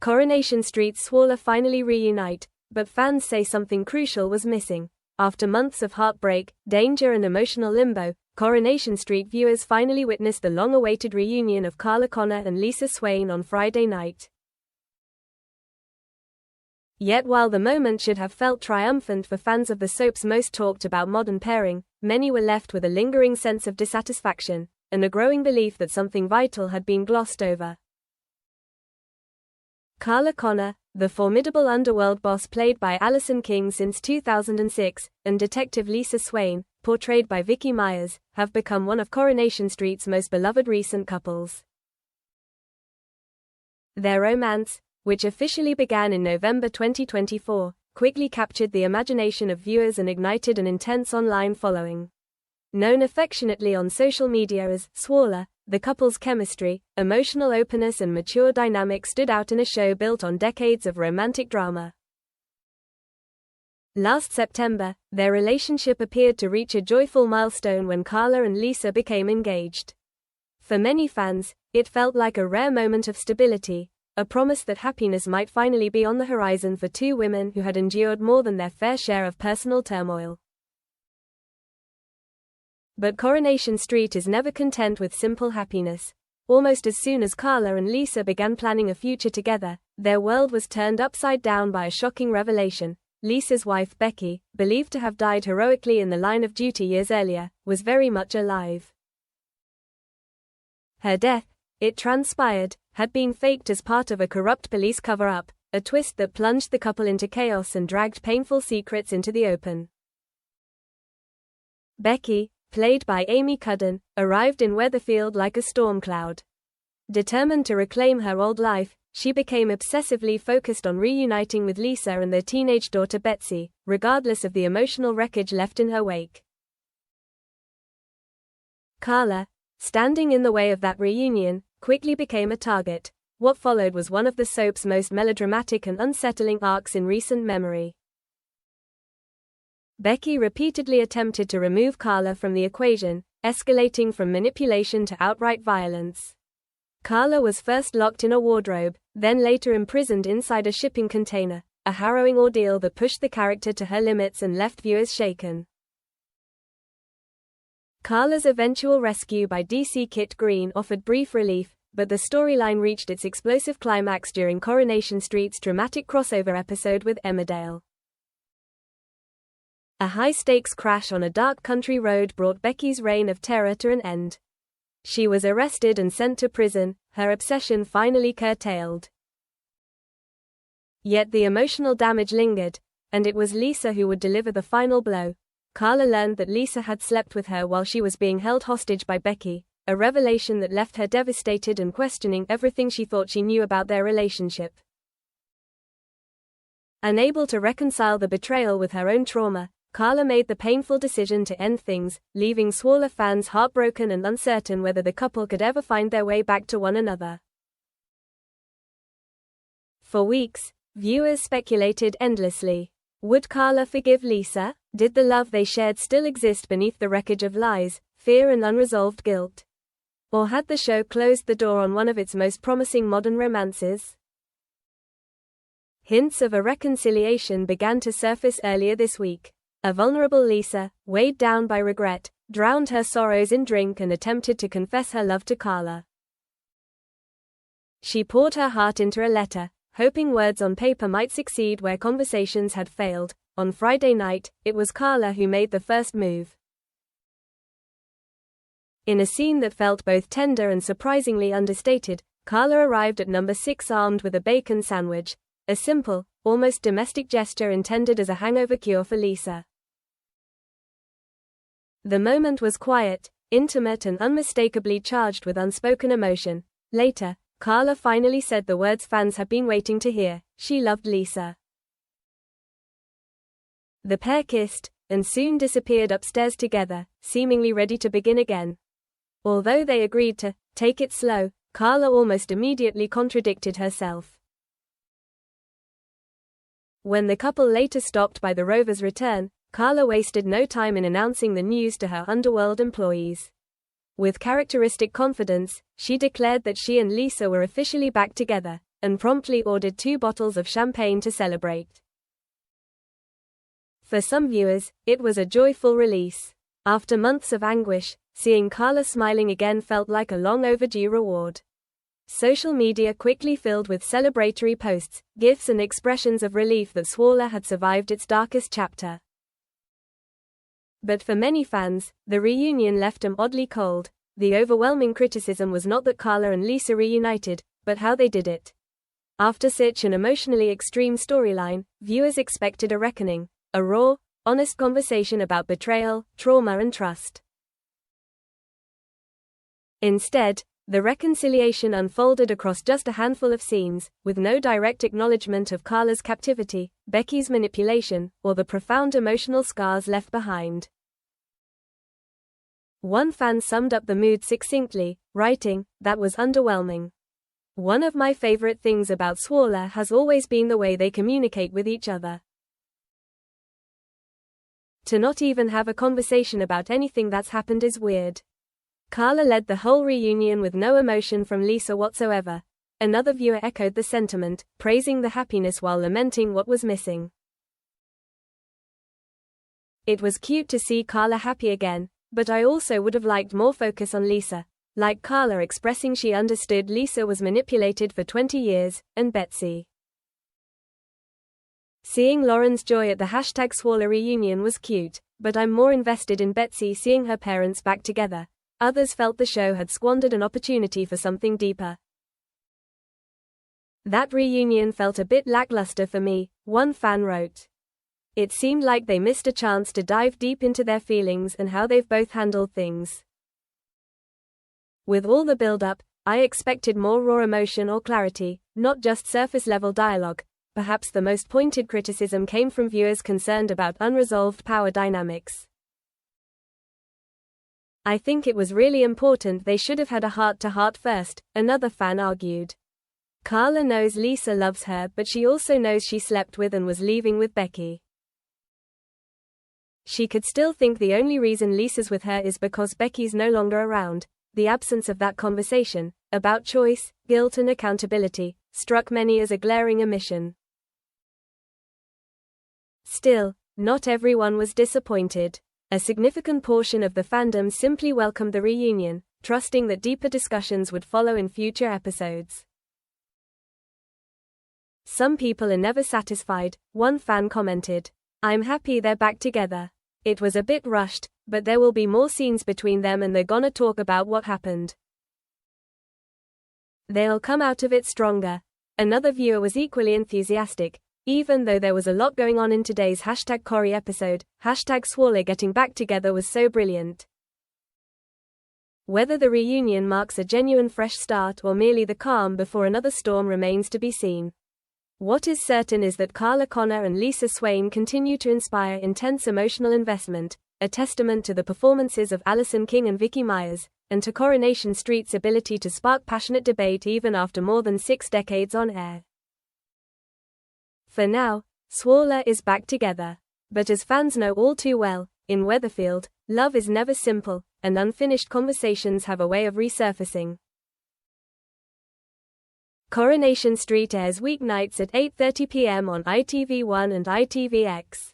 Coronation Street's Swaller finally reunite, but fans say something crucial was missing. After months of heartbreak, danger and emotional limbo, Coronation Street viewers finally witnessed the long-awaited reunion of Carla Connor and Lisa Swain on Friday night. Yet while the moment should have felt triumphant for fans of the soap's most talked-about modern pairing, many were left with a lingering sense of dissatisfaction, and a growing belief that something vital had been glossed over. Carla Connor, the formidable underworld boss played by Alison King since 2006, and Detective Lisa Swain, portrayed by Vicky Myers, have become one of Coronation Street's most beloved recent couples. Their romance, which officially began in November 2024, quickly captured the imagination of viewers and ignited an intense online following. Known affectionately on social media as Swaller, the couple's chemistry, emotional openness and mature dynamic stood out in a show built on decades of romantic drama. Last September, their relationship appeared to reach a joyful milestone when Carla and Lisa became engaged. For many fans, it felt like a rare moment of stability, a promise that happiness might finally be on the horizon for two women who had endured more than their fair share of personal turmoil. But Coronation Street is never content with simple happiness. Almost as soon as Carla and Lisa began planning a future together, their world was turned upside down by a shocking revelation. Lisa's wife Becky, believed to have died heroically in the line of duty years earlier, was very much alive. Her death, it transpired, had been faked as part of a corrupt police cover-up, a twist that plunged the couple into chaos and dragged painful secrets into the open. Becky, played by Amy Cudden, arrived in Weatherfield like a storm cloud. Determined to reclaim her old life, she became obsessively focused on reuniting with Lisa and their teenage daughter Betsy, regardless of the emotional wreckage left in her wake. Carla, standing in the way of that reunion, quickly became a target. What followed was one of the soap's most melodramatic and unsettling arcs in recent memory. Becky repeatedly attempted to remove Carla from the equation, escalating from manipulation to outright violence. Carla was first locked in a wardrobe, then later imprisoned inside a shipping container, a harrowing ordeal that pushed the character to her limits and left viewers shaken. Carla's eventual rescue by DC Kit Green offered brief relief, but the storyline reached its explosive climax during Coronation Street's dramatic crossover episode with Emmerdale. A high-stakes crash on a dark country road brought Becky's reign of terror to an end. She was arrested and sent to prison, her obsession finally curtailed. Yet the emotional damage lingered, and it was Lisa who would deliver the final blow. Carla learned that Lisa had slept with her while she was being held hostage by Becky, a revelation that left her devastated and questioning everything she thought she knew about their relationship. Unable to reconcile the betrayal with her own trauma, Carla made the painful decision to end things, leaving Swaller fans heartbroken and uncertain whether the couple could ever find their way back to one another. For weeks, viewers speculated endlessly. Would Carla forgive Lisa? Did the love they shared still exist beneath the wreckage of lies, fear and unresolved guilt? Or had the show closed the door on one of its most promising modern romances? Hints of a reconciliation began to surface earlier this week. A vulnerable Lisa, weighed down by regret, drowned her sorrows in drink and attempted to confess her love to Carla. She poured her heart into a letter, hoping words on paper might succeed where conversations had failed. On Friday night, it was Carla who made the first move. In a scene that felt both tender and surprisingly understated, Carla arrived at number 6 armed with a bacon sandwich, a simple, almost domestic gesture intended as a hangover cure for Lisa. The moment was quiet, intimate and unmistakably charged with unspoken emotion. Later, Carla finally said the words fans had been waiting to hear: she loved Lisa. The pair kissed, and soon disappeared upstairs together, seemingly ready to begin again. Although they agreed to take it slow, Carla almost immediately contradicted herself. When the couple later stopped by the Rover's return, Carla wasted no time in announcing the news to her underworld employees. With characteristic confidence, she declared that she and Lisa were officially back together, and promptly ordered 2 bottles of champagne to celebrate. For some viewers, it was a joyful release. After months of anguish, seeing Carla smiling again felt like a long overdue reward. Social media quickly filled with celebratory posts, gifs and expressions of relief that Swaller had survived its darkest chapter. But for many fans, the reunion left them oddly cold. The overwhelming criticism was not that Carla and Lisa reunited, but how they did it. After such an emotionally extreme storyline, viewers expected a reckoning, a raw, honest conversation about betrayal, trauma and trust. Instead, the reconciliation unfolded across just a handful of scenes, with no direct acknowledgement of Carla's captivity, Becky's manipulation, or the profound emotional scars left behind. One fan summed up the mood succinctly, writing, "That was underwhelming. One of my favorite things about Swaller has always been the way they communicate with each other. To not even have a conversation about anything that's happened is weird." Carla led the whole reunion with no emotion from Lisa whatsoever. Another viewer echoed the sentiment, praising the happiness while lamenting what was missing. It was cute to see Carla happy again, but I also would have liked more focus on Lisa, like Carla expressing she understood Lisa was manipulated for 20 years, and Betsy. Seeing Lauren's joy at the #Swaller reunion was cute, but I'm more invested in Betsy seeing her parents back together. Others felt the show had squandered an opportunity for something deeper. That reunion felt a bit lackluster for me, one fan wrote. It seemed like they missed a chance to dive deep into their feelings and how they've both handled things. With all the build-up, I expected more raw emotion or clarity, not just surface-level dialogue. Perhaps the most pointed criticism came from viewers concerned about unresolved power dynamics. I think it was really important they should have had a heart-to-heart first, another fan argued. Carla knows Lisa loves her, but she also knows she slept with and was leaving with Becky. She could still think the only reason Lisa's with her is because Becky's no longer around. The absence of that conversation, about choice, guilt and accountability, struck many as a glaring omission. Still, not everyone was disappointed. A significant portion of the fandom simply welcomed the reunion, trusting that deeper discussions would follow in future episodes. Some people are never satisfied, one fan commented. I'm happy they're back together. It was a bit rushed, but there will be more scenes between them and they're gonna talk about what happened. They'll come out of it stronger. Another viewer was equally enthusiastic. Even though there was a lot going on in today's #Corrie episode, #Swaller getting back together was so brilliant. Whether the reunion marks a genuine fresh start or merely the calm before another storm remains to be seen. What is certain is that Carla Connor and Lisa Swain continue to inspire intense emotional investment, a testament to the performances of Allison King and Vicky Myers, and to Coronation Street's ability to spark passionate debate even after more than 6 decades on air. For now, Swaller is back together. But as fans know all too well, in Weatherfield, love is never simple, and unfinished conversations have a way of resurfacing. Coronation Street airs weeknights at 8:30 p.m. on ITV1 and ITVX.